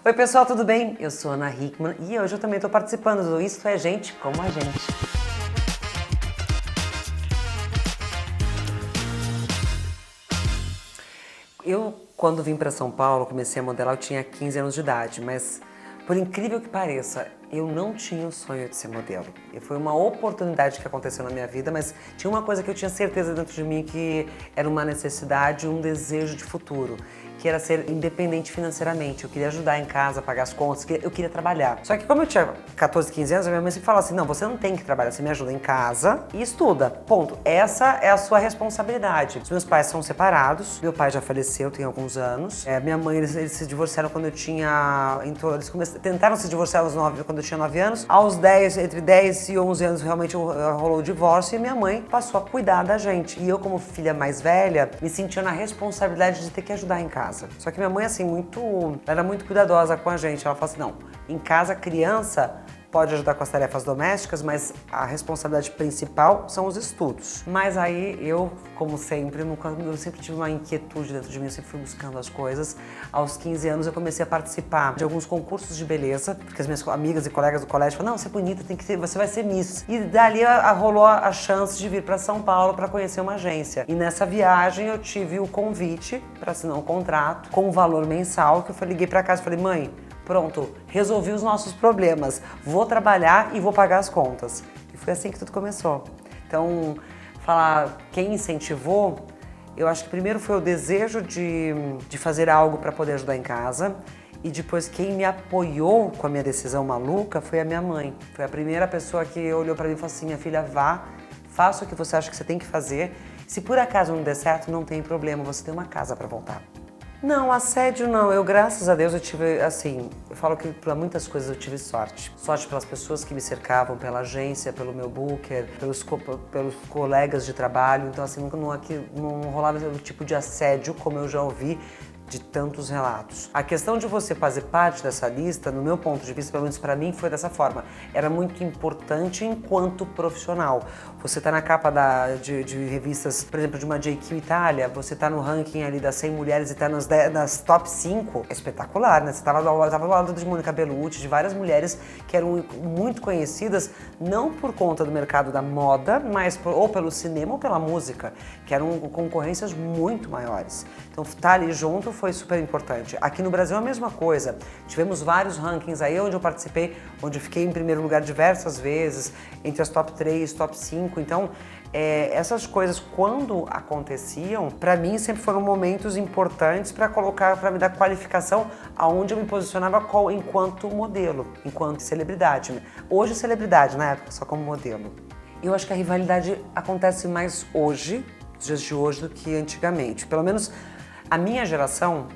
Oi pessoal, tudo bem? Eu sou Ana Hickman e hoje eu também estou participando do Isto é Gente como a Gente. Eu, quando vim para São Paulo, comecei a modelar, eu tinha 15 anos de idade, mas por incrível que pareça, eu não tinha o sonho de ser modelo. E foi uma oportunidade que aconteceu na minha vida, mas tinha uma coisa que eu tinha certeza dentro de mim que era uma necessidade, um desejo de futuro, que era ser independente financeiramente. Eu queria ajudar em casa, pagar as contas, eu queria trabalhar. Só que como eu tinha 14, 15 anos, a minha mãe sempre falava assim, não, você não tem que trabalhar, você me ajuda em casa e estuda, ponto. Essa é a sua responsabilidade. Os meus pais são separados, meu pai já faleceu, tem alguns anos. Minha mãe, eles se divorciaram quando eu tinha, tentaram se divorciar quando eu tinha 9 anos. Aos 10, entre 10 e 11 anos, realmente rolou o divórcio e minha mãe passou a cuidar da gente. E eu, como filha mais velha, me sentia na responsabilidade de ter que ajudar em casa. Só que minha mãe, assim, ela era muito cuidadosa com a gente. Ela falou assim, não, em casa a criança pode ajudar com as tarefas domésticas, mas a responsabilidade principal são os estudos. Mas aí eu, como sempre, eu sempre tive uma inquietude dentro de mim, eu sempre fui buscando as coisas. Aos 15 anos eu comecei a participar de alguns concursos de beleza, porque as minhas amigas e colegas do colégio falaram, não, você é bonita, você vai ser Miss. E dali rolou a chance de vir para São Paulo para conhecer uma agência. E nessa viagem eu tive o convite para assinar um contrato com um valor mensal, que eu liguei para casa e falei, mãe, pronto, resolvi os nossos problemas, vou trabalhar e vou pagar as contas. E foi assim que tudo começou. Então, falar quem incentivou, eu acho que primeiro foi o desejo de fazer algo para poder ajudar em casa e depois quem me apoiou com a minha decisão maluca foi a minha mãe. Foi a primeira pessoa que olhou para mim e falou assim, minha filha, vá, faça o que você acha que você tem que fazer. Se por acaso não der certo, não tem problema, você tem uma casa para voltar. Não, assédio não. Eu, graças a Deus, eu tive, assim, eu falo que para muitas coisas eu tive sorte. Sorte pelas pessoas que me cercavam, pela agência, pelo meu booker, pelos colegas de trabalho. Então, assim, não rolava o tipo de assédio como eu já ouvi de tantos relatos. A questão de você fazer parte dessa lista, no meu ponto de vista, pelo menos para mim, foi dessa forma. Era muito importante enquanto profissional. Você tá na capa de revistas, por exemplo, de uma JQ Itália, você tá no ranking ali das 100 mulheres e tá nas top 5. É espetacular, né? Você tava ao lado de Mônica Bellucci, de várias mulheres que eram muito conhecidas, não por conta do mercado da moda, mas ou pelo cinema ou pela música, que eram concorrências muito maiores. Então, estar ali junto foi super importante. Aqui no Brasil é a mesma coisa. Tivemos vários rankings aí onde eu participei, onde eu fiquei em primeiro lugar diversas vezes, entre as top 3, top 5. Então, essas coisas, quando aconteciam, para mim sempre foram momentos importantes para me dar qualificação aonde eu me posicionava enquanto modelo, enquanto celebridade. Hoje celebridade, na época só como modelo. Eu acho que a rivalidade acontece mais hoje, nos dias de hoje, do que antigamente. Pelo menos a minha geração,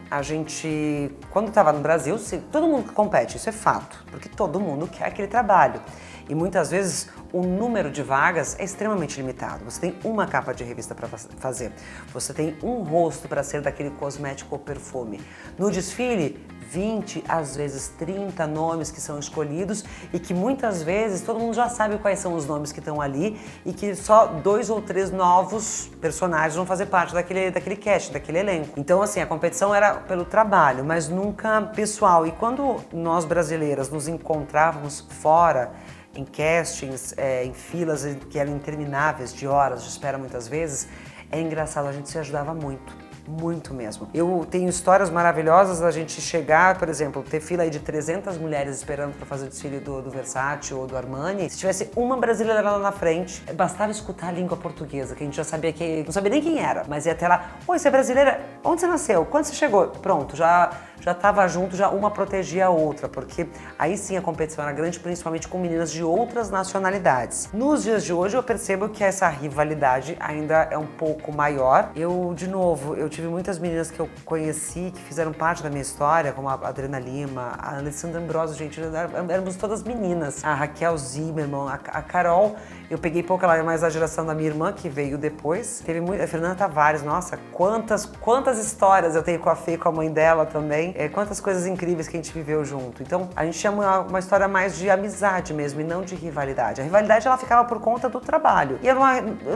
quando estava no Brasil, todo mundo compete, isso é fato, porque todo mundo quer aquele trabalho. E muitas vezes o número de vagas é extremamente limitado. Você tem uma capa de revista para fazer, você tem um rosto para ser daquele cosmético ou perfume. No desfile, 20, às vezes 30 nomes que são escolhidos e que muitas vezes todo mundo já sabe quais são os nomes que estão ali e que só 2 ou 3 novos personagens vão fazer parte daquele cast, daquele elenco. Então, assim, a competição era pelo trabalho, mas nunca pessoal. E quando nós brasileiras nos encontrávamos fora, em castings, em filas que eram intermináveis, de horas de espera muitas vezes, é engraçado, a gente se ajudava muito. Muito mesmo. Eu tenho histórias maravilhosas da gente chegar, por exemplo, ter fila aí de 300 mulheres esperando para fazer o desfile do Versace ou do Armani. Se tivesse uma brasileira lá na frente, bastava escutar a língua portuguesa, que a gente já sabia não sabia nem quem era, mas ia até lá, oi, você é brasileira? Onde você nasceu? Quando você chegou? Pronto, já estava junto, já uma protegia a outra, porque aí sim a competição era grande, principalmente com meninas de outras nacionalidades. Nos dias de hoje eu percebo que essa rivalidade ainda é um pouco maior. De novo, eu tive muitas meninas que eu conheci, que fizeram parte da minha história, como a Adriana Lima, a Alessandra Ambrosio, gente, éramos todas meninas. A Raquel Zimmermann, a Carol, eu peguei pouco, ela é mais da geração da minha irmã, que veio depois. Teve a Fernanda Tavares, nossa, quantas histórias eu tenho com a Fê, com a mãe dela também. também. Quantas coisas incríveis que a gente viveu junto. Então, a gente tinha uma história mais de amizade mesmo e não de rivalidade. A rivalidade, ela ficava por conta do trabalho. E eu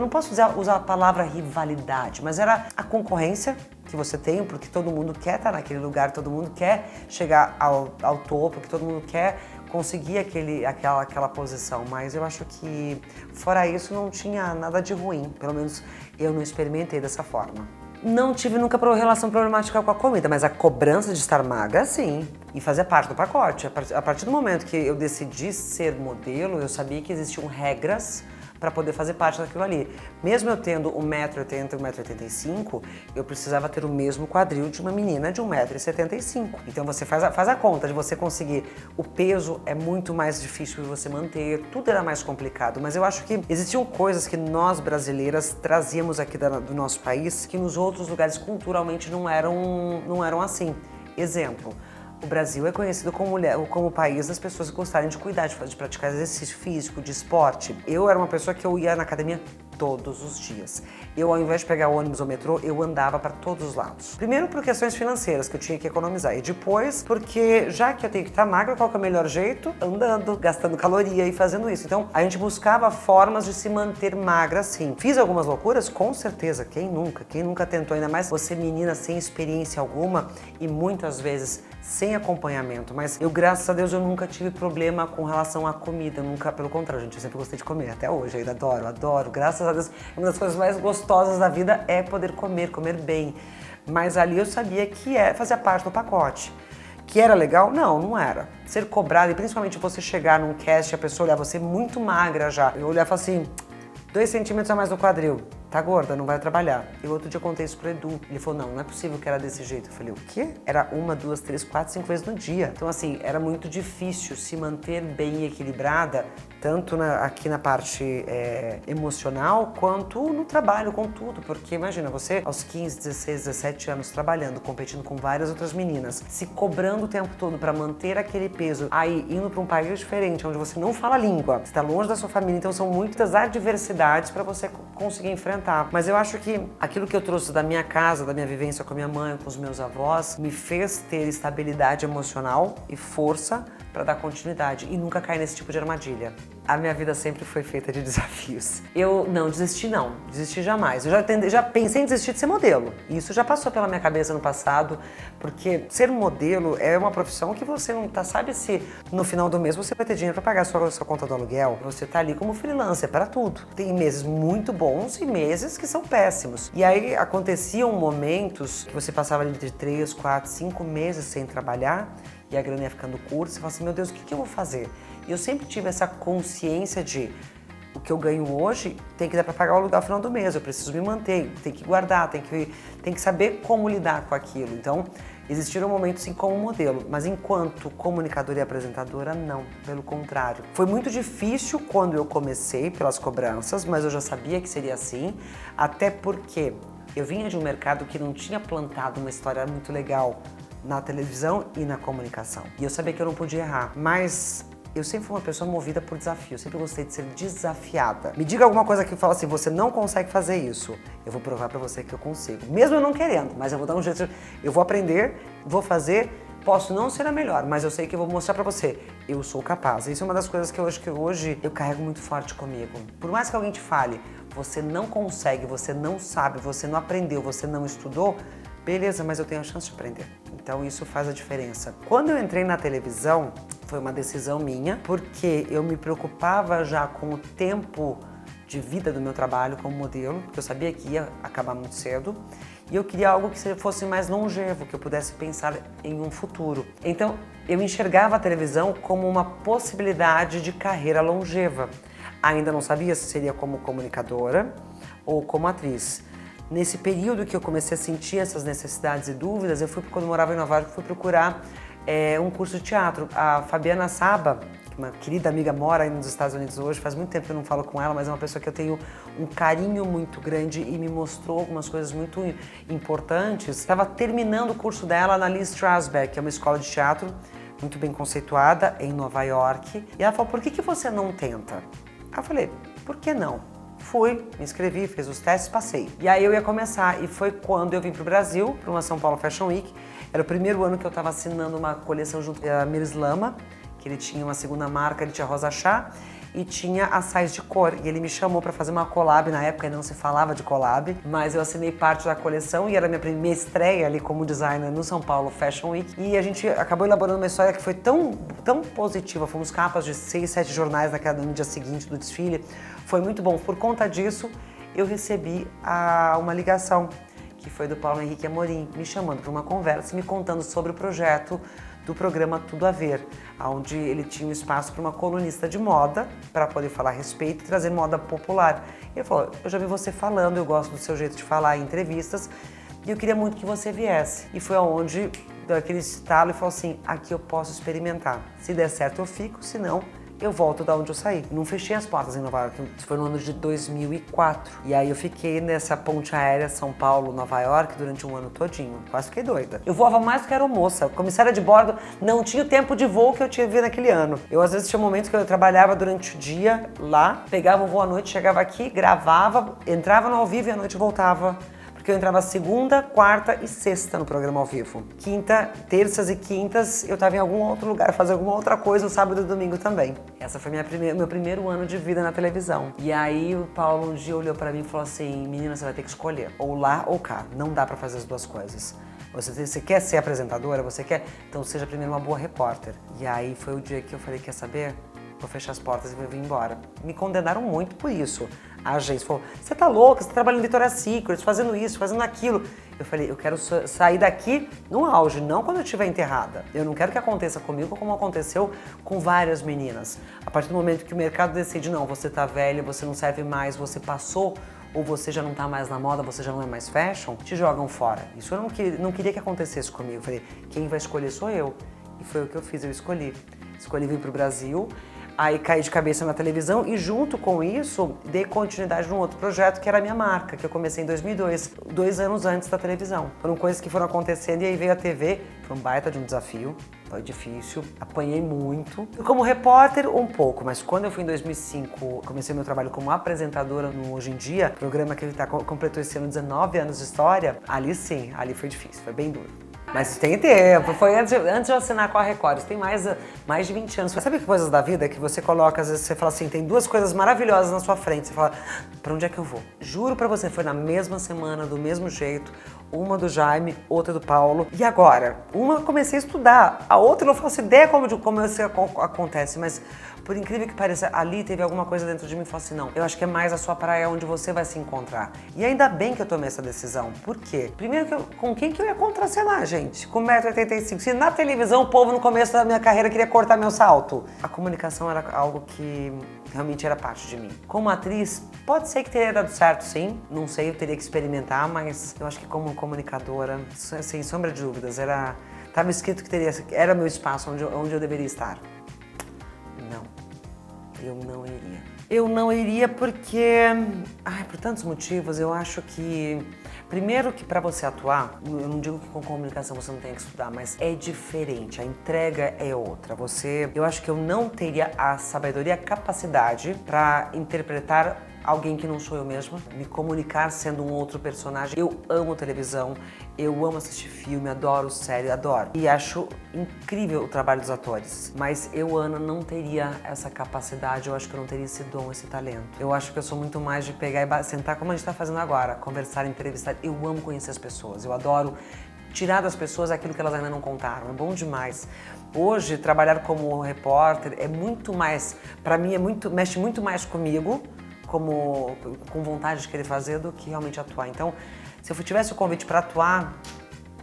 não posso usar a palavra rivalidade, mas era a concorrência que você tem, porque todo mundo quer estar naquele lugar, todo mundo quer chegar ao topo, que todo mundo quer conseguir aquela posição. Mas eu acho que, fora isso, não tinha nada de ruim. Pelo menos eu não experimentei dessa forma. Não tive nunca relação problemática com a comida, mas a cobrança de estar magra, sim. E fazia parte do pacote. A partir do momento que eu decidi ser modelo, eu sabia que existiam regras para poder fazer parte daquilo ali. Mesmo eu tendo 1,80m e 1,85m, eu precisava ter o mesmo quadril de uma menina de 1,75m. Então você faz a conta de você conseguir. O peso é muito mais difícil de você manter, tudo era mais complicado. Mas eu acho que existiam coisas que nós brasileiras trazíamos aqui do nosso país que nos outros lugares culturalmente não eram assim. Exemplo. O Brasil é conhecido como o país das pessoas que gostarem de cuidar, de praticar exercício físico, de esporte. Eu era uma pessoa que eu ia na academia todos os dias. Eu, ao invés de pegar o ônibus ou metrô, eu andava para todos os lados. Primeiro por questões financeiras, que eu tinha que economizar. E depois porque, já que eu tenho que estar magra, qual que é o melhor jeito? Andando, gastando caloria e fazendo isso. Então, a gente buscava formas de se manter magra, sim. Fiz algumas loucuras? Com certeza. Quem nunca? Quem nunca tentou? Ainda mais você, menina, sem experiência alguma e muitas vezes sem acompanhamento. Mas eu, graças a Deus, eu nunca tive problema com relação à comida. Nunca, pelo contrário, gente, eu sempre gostei de comer. Até hoje, eu ainda adoro. Graças a Deus, uma das coisas mais gostosas da vida é poder comer bem. Mas ali eu sabia que fazia parte do pacote. Que era legal? Não era. Ser cobrado, e principalmente você chegar num cast e a pessoa olhar você muito magra já. Eu olhar e falar assim, 2 centímetros a mais no quadril. Tá gorda, não vai trabalhar. E outro dia eu contei isso pro Edu. Ele falou, não é possível que era desse jeito. Eu falei, o quê? Era 1, 2, 3, 4, 5 vezes no dia. Então assim, era muito difícil se manter bem equilibrada, tanto aqui na parte emocional, quanto no trabalho, com tudo. Porque imagina, você aos 15, 16, 17 anos trabalhando, competindo com várias outras meninas, se cobrando o tempo todo pra manter aquele peso, aí indo pra um país diferente, onde você não fala a língua, você tá longe da sua família, então são muitas adversidades pra você conseguir enfrentar. Mas eu acho que aquilo que eu trouxe da minha casa, da minha vivência com a minha mãe, com os meus avós, me fez ter estabilidade emocional e força para dar continuidade e nunca cair nesse tipo de armadilha. A minha vida sempre foi feita de desafios. Eu não desisti jamais. Eu já pensei em desistir de ser modelo. E isso já passou pela minha cabeça no passado, porque ser modelo é uma profissão que você não sabe se no final do mês você vai ter dinheiro para pagar a sua conta do aluguel. Você tá ali como freelancer para tudo. Tem meses muito bons e meses que são péssimos. E aí aconteciam momentos que você passava ali de 3, 4, 5 meses sem trabalhar e a grana ia ficando curta, você fala assim, meu Deus, o que eu vou fazer? E eu sempre tive essa consciência de o que eu ganho hoje tem que dar para pagar o aluguel no final do mês, eu preciso me manter, tem que guardar, tem que saber como lidar com aquilo. Então, existiram momentos sim como modelo, mas enquanto comunicadora e apresentadora, não, pelo contrário. Foi muito difícil quando eu comecei pelas cobranças, mas eu já sabia que seria assim, até porque eu vinha de um mercado que não tinha plantado uma história muito legal na televisão e na comunicação. E eu sabia que eu não podia errar, mas eu sempre fui uma pessoa movida por desafio, eu sempre gostei de ser desafiada. Me diga alguma coisa que fala assim, você não consegue fazer isso. Eu vou provar pra você que eu consigo. Mesmo eu não querendo, mas eu vou dar um jeito, eu vou aprender, vou fazer, posso não ser a melhor, mas eu sei que eu vou mostrar pra você, eu sou capaz. Isso é uma das coisas que eu acho que hoje eu carrego muito forte comigo. Por mais que alguém te fale, você não consegue, você não sabe, você não aprendeu, você não estudou, beleza, mas eu tenho a chance de aprender. Então isso faz a diferença. Quando eu entrei na televisão, foi uma decisão minha, porque eu me preocupava já com o tempo de vida do meu trabalho como modelo, porque eu sabia que ia acabar muito cedo, e eu queria algo que fosse mais longevo, que eu pudesse pensar em um futuro. Então, eu enxergava a televisão como uma possibilidade de carreira longeva. Ainda não sabia se seria como comunicadora ou como atriz. Nesse período que eu comecei a sentir essas necessidades e dúvidas, quando eu morava em Nova York, fui procurar um curso de teatro. A Fabiana Saba, uma querida amiga, mora aí nos Estados Unidos hoje, faz muito tempo que eu não falo com ela, mas é uma pessoa que eu tenho um carinho muito grande e me mostrou algumas coisas muito importantes. Estava terminando o curso dela na Lee Strasberg, que é uma escola de teatro muito bem conceituada em Nova York. E ela falou, por que você não tenta? Eu falei, por que não? Fui, me inscrevi, fiz os testes, passei. E aí eu ia começar, e foi quando eu vim pro Brasil, para uma São Paulo Fashion Week. Era o primeiro ano que eu estava assinando uma coleção junto com a Mirislama, que ele tinha uma segunda marca, ele tinha Rosa Chá e tinha açaís de cor. E ele me chamou para fazer uma collab, na época ainda não se falava de collab, mas eu assinei parte da coleção e era a minha primeira estreia ali como designer no São Paulo Fashion Week. E a gente acabou elaborando uma história que foi tão positiva, fomos capas de 6, 7 jornais no dia seguinte do desfile. Foi muito bom. Por conta disso, eu recebi uma ligação, que foi do Paulo Henrique Amorim, me chamando para uma conversa, me contando sobre o projeto do programa Tudo a Ver, onde ele tinha um espaço para uma colunista de moda, para poder falar a respeito e trazer moda popular. E ele falou, eu já vi você falando, eu gosto do seu jeito de falar em entrevistas, e eu queria muito que você viesse. E foi aonde deu aquele estalo e falou assim, aqui eu posso experimentar. Se der certo eu fico, se não, eu volto da onde eu saí. Não fechei as portas em Nova York, foi no ano de 2004. E aí eu fiquei nessa ponte aérea São Paulo-Nova York durante um ano todinho. Quase fiquei doida. Eu voava mais do que aeromoça. Comissária de bordo, não tinha o tempo de voo que eu tive naquele ano. Eu às vezes tinha momentos que eu trabalhava durante o dia lá, pegava o voo à noite, chegava aqui, gravava, entrava no ao vivo e à noite voltava. Porque eu entrava segunda, quarta e sexta no programa ao vivo. Terças e quintas eu estava em algum outro lugar, fazendo alguma outra coisa, no sábado e domingo também. Essa foi meu primeiro ano de vida na televisão. E aí o Paulo um dia olhou pra mim e falou assim, menina, você vai ter que escolher, ou lá ou cá, não dá pra fazer as duas coisas. Você quer ser apresentadora, você quer? Então seja primeiro uma boa repórter. E aí foi o dia que eu falei, quer saber? Vou fechar as portas e vou vir embora. Me condenaram muito por isso. A agência falou, você tá louca, você tá trabalhando em Victoria's Secret, fazendo isso, fazendo aquilo. Eu falei, eu quero sair daqui no auge, não quando eu estiver enterrada. Eu não quero que aconteça comigo como aconteceu com várias meninas. A partir do momento que o mercado decide, não, você tá velha, você não serve mais, você passou, ou você já não tá mais na moda, você já não é mais fashion, te jogam fora. Isso eu não queria que acontecesse comigo. Eu falei, quem vai escolher sou eu. E foi o que eu fiz, eu escolhi. Escolhi vir pro Brasil. Aí caí de cabeça na televisão e junto com isso dei continuidade num outro projeto que era a minha marca, que eu comecei em 2002, 2 anos antes da televisão. Foram coisas que foram acontecendo e aí veio a TV, foi um baita de um desafio, foi difícil, apanhei muito. Como repórter, um pouco, mas quando eu fui em 2005, comecei meu trabalho como apresentadora no Hoje em Dia, programa que completou esse ano 19 anos de história, ali sim, ali foi difícil, foi bem duro. Mas tem tempo, foi antes de eu assinar com a Record, isso tem mais de 20 anos. Sabe que coisas da vida que você coloca, às vezes você fala assim, tem duas coisas maravilhosas na sua frente, você fala, pra onde é que eu vou? Juro pra você, foi na mesma semana, do mesmo jeito, uma do Jaime, outra do Paulo. E agora? Uma eu comecei a estudar, a outra eu não faço ideia como isso acontece, mas por incrível que pareça, ali teve alguma coisa dentro de mim que falou assim, não, eu acho que é mais a sua praia onde você vai se encontrar. E ainda bem que eu tomei essa decisão. Por quê? Primeiro, com quem que eu ia contracenar, gente? Com 1,85 m. Se na televisão o povo no começo da minha carreira queria cortar meu salto. A comunicação era algo que realmente era parte de mim. Como atriz, pode ser que teria dado certo, sim. Não sei, eu teria que experimentar, mas eu acho que como comunicadora, sem sombra de dúvidas, estava escrito que era meu espaço onde eu deveria estar. Não, eu não iria. Eu não iria porque, por tantos motivos, eu acho que, primeiro que para você atuar, eu não digo que com comunicação você não tem que estudar, mas é diferente, a entrega é outra. Eu acho que eu não teria a sabedoria, a capacidade para interpretar alguém que não sou eu mesma, me comunicar sendo um outro personagem. Eu amo televisão, eu amo assistir filme, adoro série, adoro. E acho incrível o trabalho dos atores. Mas eu, Ana, não teria essa capacidade, eu acho que eu não teria esse dom, esse talento. Eu acho que eu sou muito mais de pegar e sentar como a gente tá fazendo agora, conversar, entrevistar. Eu amo conhecer as pessoas, eu adoro tirar das pessoas aquilo que elas ainda não contaram, é bom demais. Hoje, trabalhar como repórter é muito mais, pra mim, mexe muito mais comigo, com vontade de querer fazer do que realmente atuar. Então, se eu tivesse o convite para atuar,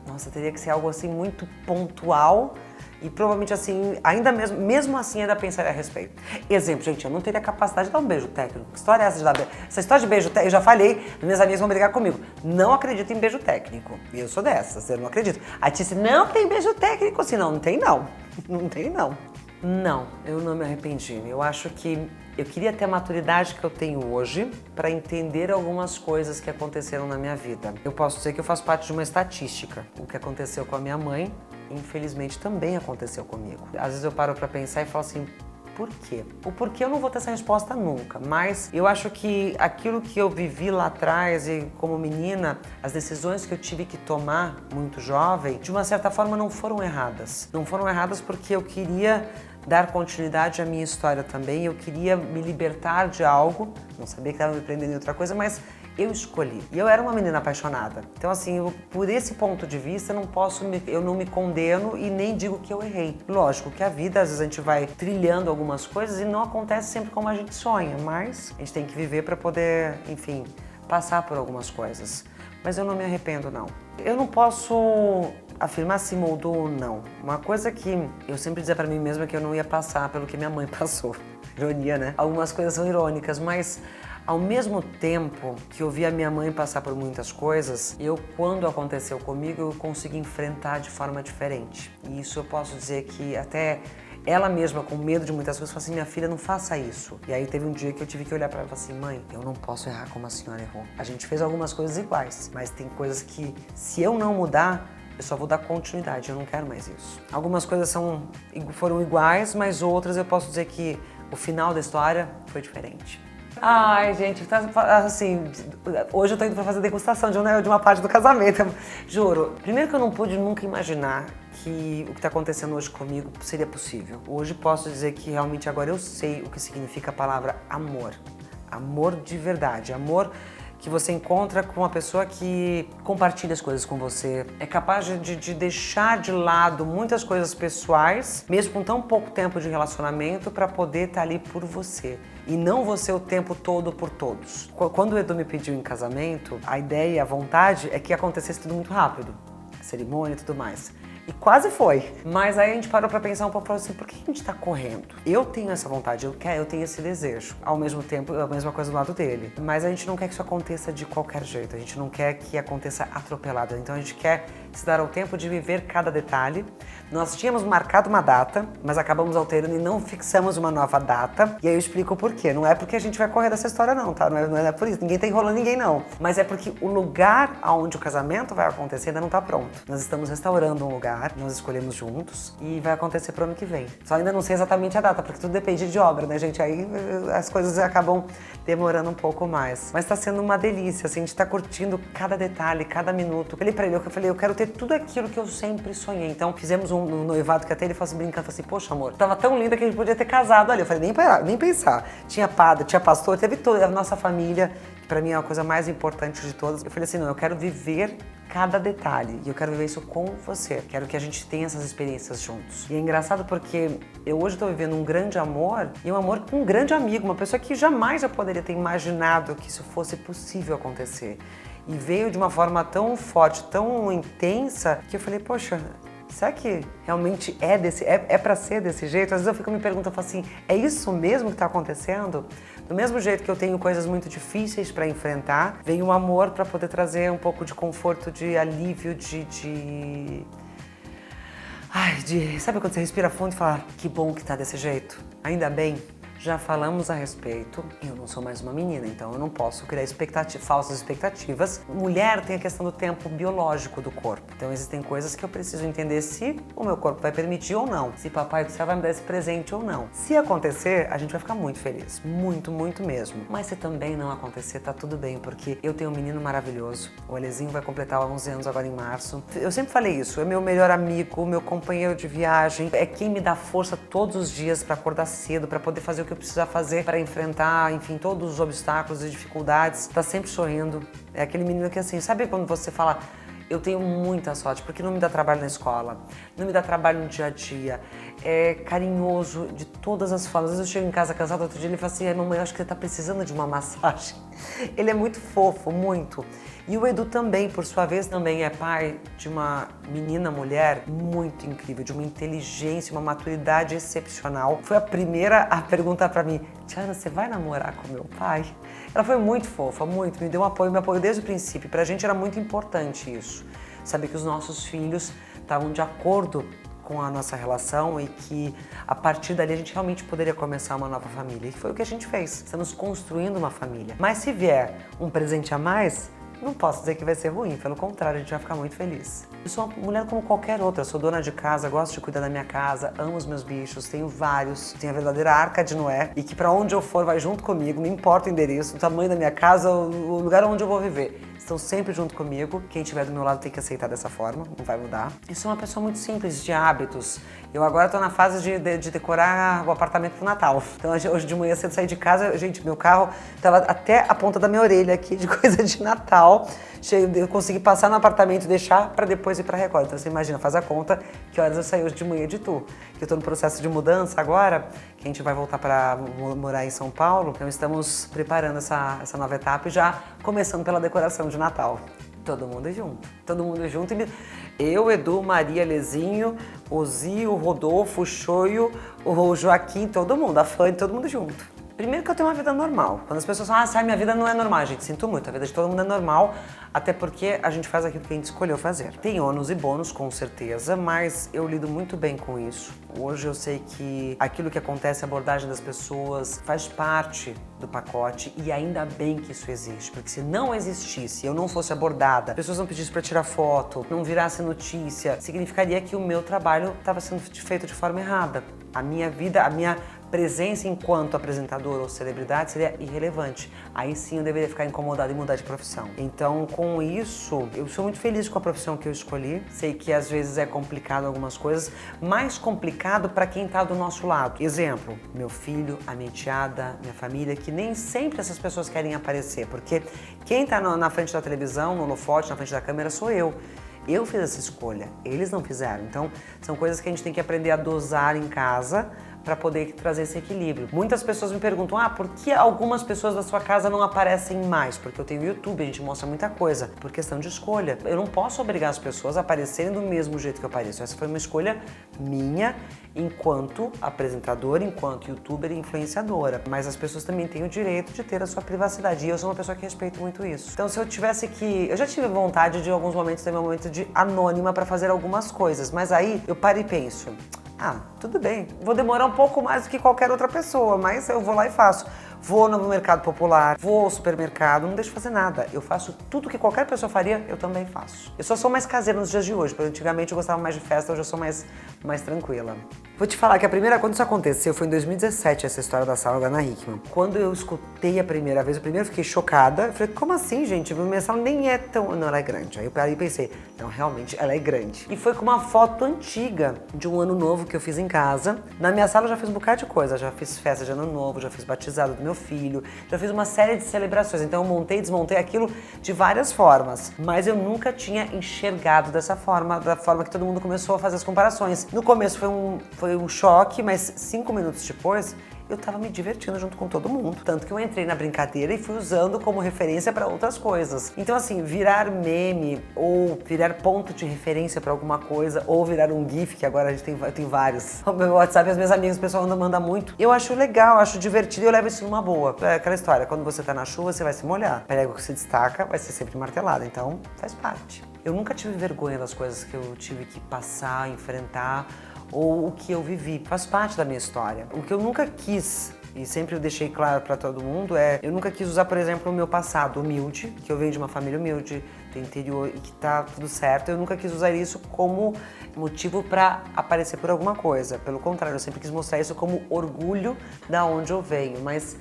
nossa, teria que ser algo assim muito pontual e provavelmente assim, ainda mesmo assim ainda pensaria a respeito. Exemplo, gente, eu não teria capacidade de dar um beijo técnico. Que história é essa de dar beijo? Essa história de beijo técnico, eu já falei, minhas amigas vão brigar comigo. Não acredito em beijo técnico. E eu sou dessas, eu não acredito. A Tia disse, não tem beijo técnico assim, não tem não. Não tem não. Não, eu não me arrependi. Eu acho que eu queria ter a maturidade que eu tenho hoje para entender algumas coisas que aconteceram na minha vida. Eu posso dizer que eu faço parte de uma estatística. O que aconteceu com a minha mãe, infelizmente, também aconteceu comigo. Às vezes eu paro para pensar e falo assim, Por quê? O porquê eu não vou ter essa resposta nunca, mas eu acho que aquilo que eu vivi lá atrás e como menina, as decisões que eu tive que tomar muito jovem, de uma certa forma não foram erradas. Não foram erradas porque eu queria dar continuidade à minha história também, eu queria me libertar de algo, não sabia que estava me prendendo em outra coisa, mas eu escolhi. E eu era uma menina apaixonada. Então, assim, por esse ponto de vista, eu não me condeno e nem digo que eu errei. Lógico que a vida, às vezes a gente vai trilhando algumas coisas e não acontece sempre como a gente sonha, mas a gente tem que viver para poder, enfim, passar por algumas coisas. Mas eu não me arrependo, não. Eu não posso afirmar se moldou ou não. Uma coisa que eu sempre dizia para mim mesma é que eu não ia passar pelo que minha mãe passou. Ironia, né? Algumas coisas são irônicas, mas ao mesmo tempo que eu vi a minha mãe passar por muitas coisas, quando aconteceu comigo, eu consegui enfrentar de forma diferente. E isso eu posso dizer que até ela mesma, com medo de muitas coisas, falou assim, minha filha, não faça isso. E aí teve um dia que eu tive que olhar para ela e falar assim, mãe, eu não posso errar como a senhora errou. A gente fez algumas coisas iguais, mas tem coisas que, se eu não mudar, eu só vou dar continuidade, eu não quero mais isso. Algumas coisas foram iguais, mas outras eu posso dizer que o final da história foi diferente. Ai, gente, assim, hoje eu tô indo pra fazer degustação de uma parte do casamento, juro. Primeiro que eu não pude nunca imaginar que o que tá acontecendo hoje comigo seria possível. Hoje posso dizer que realmente agora eu sei o que significa a palavra amor. Amor de verdade, amor que você encontra com uma pessoa que compartilha as coisas com você, é capaz de deixar de lado muitas coisas pessoais, mesmo com tão pouco tempo de relacionamento, para poder estar ali por você. E não você o tempo todo por todos. Quando o Edu me pediu em casamento, a ideia, a vontade é que acontecesse tudo muito rápido, a cerimônia e tudo mais. E quase foi. Mas aí a gente parou pra pensar um pouco assim, por que a gente tá correndo? Eu tenho essa vontade, eu tenho esse desejo. Ao mesmo tempo, a mesma coisa do lado dele. Mas a gente não quer que isso aconteça de qualquer jeito. A gente não quer que aconteça atropelado. Então a gente quer se dar ao tempo de viver cada detalhe. Nós tínhamos marcado uma data, mas acabamos alterando e não fixamos uma nova data. E aí eu explico o porquê. Não é porque a gente vai correr dessa história não, tá? Não é por isso. Ninguém tá enrolando ninguém não. Mas é porque o lugar onde o casamento vai acontecer ainda não tá pronto. Nós estamos restaurando um lugar, nós escolhemos juntos e vai acontecer pro ano que vem. Só ainda não sei exatamente a data, porque tudo depende de obra, né, gente? Aí as coisas acabam demorando um pouco mais. Mas tá sendo uma delícia, assim, a gente tá curtindo cada detalhe, cada minuto. Eu falei pra ele, eu quero ter tudo aquilo que eu sempre sonhei. Então fizemos um noivado que até ele falou assim, brincando, falou assim, poxa amor, tava tão linda que a gente podia ter casado ali. Eu falei, nem pensar. Tinha padre, tinha pastor, teve toda a nossa família, que pra mim é a coisa mais importante de todas. Eu falei assim, não, eu quero viver cada detalhe e eu quero viver isso com você. Quero que a gente tenha essas experiências juntos. E é engraçado porque eu hoje estou vivendo um grande amor e um amor com um grande amigo, uma pessoa que jamais eu poderia ter imaginado que isso fosse possível acontecer. E veio de uma forma tão forte, tão intensa, que eu falei, poxa, será que realmente é pra ser desse jeito? Às vezes eu fico me perguntando, eu falo assim, é isso mesmo que tá acontecendo? Do mesmo jeito que eu tenho coisas muito difíceis para enfrentar, vem o amor para poder trazer um pouco de conforto, de alívio, sabe quando você respira fundo e fala, que bom que tá desse jeito? Ainda bem. Já falamos a respeito, eu não sou mais uma menina, então eu não posso criar falsas expectativas. Mulher tem a questão do tempo biológico do corpo, então existem coisas que eu preciso entender se o meu corpo vai permitir ou não, se Papai do Céu vai me dar esse presente ou não. Se acontecer, a gente vai ficar muito feliz, muito, muito mesmo. Mas se também não acontecer, tá tudo bem, porque eu tenho um menino maravilhoso, o Alezinho vai completar 11 anos agora em março. Eu sempre falei isso, é meu melhor amigo, meu companheiro de viagem, é quem me dá força todos os dias para acordar cedo, para poder fazer o que eu precisar fazer para enfrentar, enfim, todos os obstáculos e dificuldades. Tá sempre sorrindo. É aquele menino que assim, sabe quando você fala, eu tenho muita sorte, porque não me dá trabalho na escola, não me dá trabalho no dia a dia, é carinhoso de todas as formas. Às vezes eu chego em casa cansada, outro dia ele fala assim, mamãe, eu acho que você tá precisando de uma massagem. Ele é muito fofo, muito. E o Edu também, por sua vez, também é pai de uma menina, mulher, muito incrível, de uma inteligência, uma maturidade excepcional. Foi a primeira a perguntar pra mim, Tiana, você vai namorar com meu pai? Ela foi muito fofa, muito, me deu um apoio, me apoiou desde o princípio. Pra gente era muito importante isso, saber que os nossos filhos estavam de acordo com a nossa relação e que a partir dali a gente realmente poderia começar uma nova família. E foi o que a gente fez. Estamos construindo uma família. Mas se vier um presente a mais, não posso dizer que vai ser ruim, pelo contrário, a gente vai ficar muito feliz. Eu sou uma mulher como qualquer outra, eu sou dona de casa, gosto de cuidar da minha casa, amo os meus bichos, tenho vários, tenho a verdadeira arca de Noé e que pra onde eu for vai junto comigo, não importa o endereço, o tamanho da minha casa, o lugar onde eu vou viver. Estão sempre junto comigo, quem estiver do meu lado tem que aceitar dessa forma, não vai mudar. Eu sou uma pessoa muito simples, de hábitos. Eu agora tô na fase de decorar o apartamento pro Natal. Então hoje de manhã cedo saí de casa, gente, meu carro tava até a ponta da minha orelha aqui de coisa de Natal. Eu consegui passar no apartamento e deixar pra depois ir pra Record. Então você imagina, faz a conta que horas eu saí hoje de manhã de Tu. Que eu tô no processo de mudança agora, que a gente vai voltar pra morar em São Paulo. Então estamos preparando essa nova etapa e já começando pela decoração de Natal. Todo mundo junto. Todo mundo junto. Eu, Edu, Maria, Lezinho, o Zi, o Rodolfo, o Choio, o Joaquim, todo mundo, a Fanny, todo mundo junto. Primeiro que eu tenho uma vida normal. Quando as pessoas falam, minha vida não é normal, gente, sinto muito, a vida de todo mundo é normal, até porque a gente faz aquilo que a gente escolheu fazer. Tem ônus e bônus, com certeza, mas eu lido muito bem com isso. Hoje eu sei que aquilo que acontece, a abordagem das pessoas, faz parte do pacote e ainda bem que isso existe, porque se não existisse, eu não fosse abordada, as pessoas não pedissem pra tirar foto, não virasse notícia, significaria que o meu trabalho estava sendo feito de forma errada. A minha vida, a minha presença enquanto apresentador ou celebridade seria irrelevante. Aí sim eu deveria ficar incomodado e mudar de profissão. Então, com isso, eu sou muito feliz com a profissão que eu escolhi. Sei que às vezes é complicado algumas coisas, mais complicado para quem tá do nosso lado. Exemplo, meu filho, a minha enteada, minha família, que nem sempre essas pessoas querem aparecer, porque quem tá na frente da televisão, no holofote, na frente da câmera, sou eu. Eu fiz essa escolha, eles não fizeram. Então, são coisas que a gente tem que aprender a dosar em casa para poder trazer esse equilíbrio. Muitas pessoas me perguntam, por que algumas pessoas da sua casa não aparecem mais? Porque eu tenho YouTube, a gente mostra muita coisa. Por questão de escolha. Eu não posso obrigar as pessoas a aparecerem do mesmo jeito que eu apareço. Essa foi uma escolha minha enquanto apresentadora, enquanto youtuber e influenciadora. Mas as pessoas também têm o direito de ter a sua privacidade. E eu sou uma pessoa que respeito muito isso. Então, se eu tivesse que... Eu já tive vontade de, em alguns momentos, ter meu momento de anônima para fazer algumas coisas. Mas aí, eu paro e penso... tudo bem. Vou demorar um pouco mais do que qualquer outra pessoa, mas eu vou lá e faço. Vou no mercado popular, vou ao supermercado, não deixo fazer nada. Eu faço tudo que qualquer pessoa faria, eu também faço. Eu só sou mais caseira nos dias de hoje, porque antigamente eu gostava mais de festa, hoje eu sou mais tranquila. Vou te falar que quando isso aconteceu, foi em 2017, essa história da sala da Ana Hickman. Quando eu escutei a primeira vez, eu fiquei chocada. Eu falei, como assim, gente? Minha sala nem é tão... Não, ela é grande. Aí eu pensei, não, realmente, ela é grande. E foi com uma foto antiga de um ano novo que eu fiz em casa. Na minha sala eu já fiz um bocado de coisa. Já fiz festa de ano novo, já fiz batizado do meu filho, já fiz uma série de celebrações. Então eu montei e desmontei aquilo de várias formas. Mas eu nunca tinha enxergado dessa forma, da forma que todo mundo começou a fazer as comparações. No começo foi um choque, mas 5 minutos depois, eu tava me divertindo junto com todo mundo. Tanto que eu entrei na brincadeira e fui usando como referência para outras coisas. Então assim, virar meme ou virar ponto de referência para alguma coisa ou virar um GIF, que agora eu tenho vários. O meu WhatsApp, as minhas amigas, o pessoal manda muito. Eu acho legal, acho divertido e eu levo isso numa boa. É aquela história, quando você tá na chuva, você vai se molhar. A égua que se destaca vai ser sempre martelada, então faz parte. Eu nunca tive vergonha das coisas que eu tive que passar, enfrentar, ou o que eu vivi. Faz parte da minha história. O que eu nunca quis, e sempre eu deixei claro pra todo mundo, eu nunca quis usar, por exemplo, o meu passado humilde, que eu venho de uma família humilde, do interior e que tá tudo certo. Eu nunca quis usar isso como motivo pra aparecer por alguma coisa. Pelo contrário, eu sempre quis mostrar isso como orgulho da onde eu venho, mas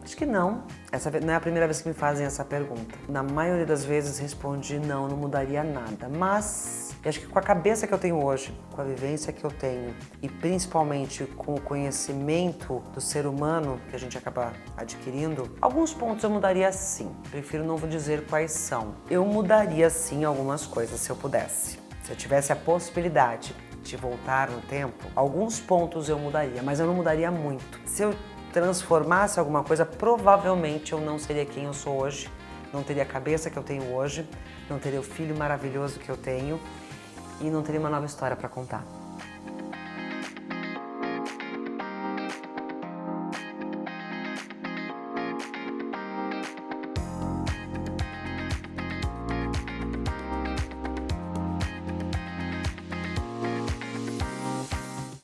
acho que não. Essa não é a primeira vez que me fazem essa pergunta. Na maioria das vezes respondi não mudaria nada, mas eu acho que com a cabeça que eu tenho hoje, com a vivência que eu tenho e principalmente com o conhecimento do ser humano que a gente acaba adquirindo, alguns pontos eu mudaria sim. Prefiro não dizer quais são. Eu mudaria sim algumas coisas se eu pudesse. Se eu tivesse a possibilidade de voltar no tempo, alguns pontos eu mudaria, mas eu não mudaria muito. Se eu transformasse alguma coisa, provavelmente eu não seria quem eu sou hoje, não teria a cabeça que eu tenho hoje, não teria o filho maravilhoso que eu tenho e não teria uma nova história para contar.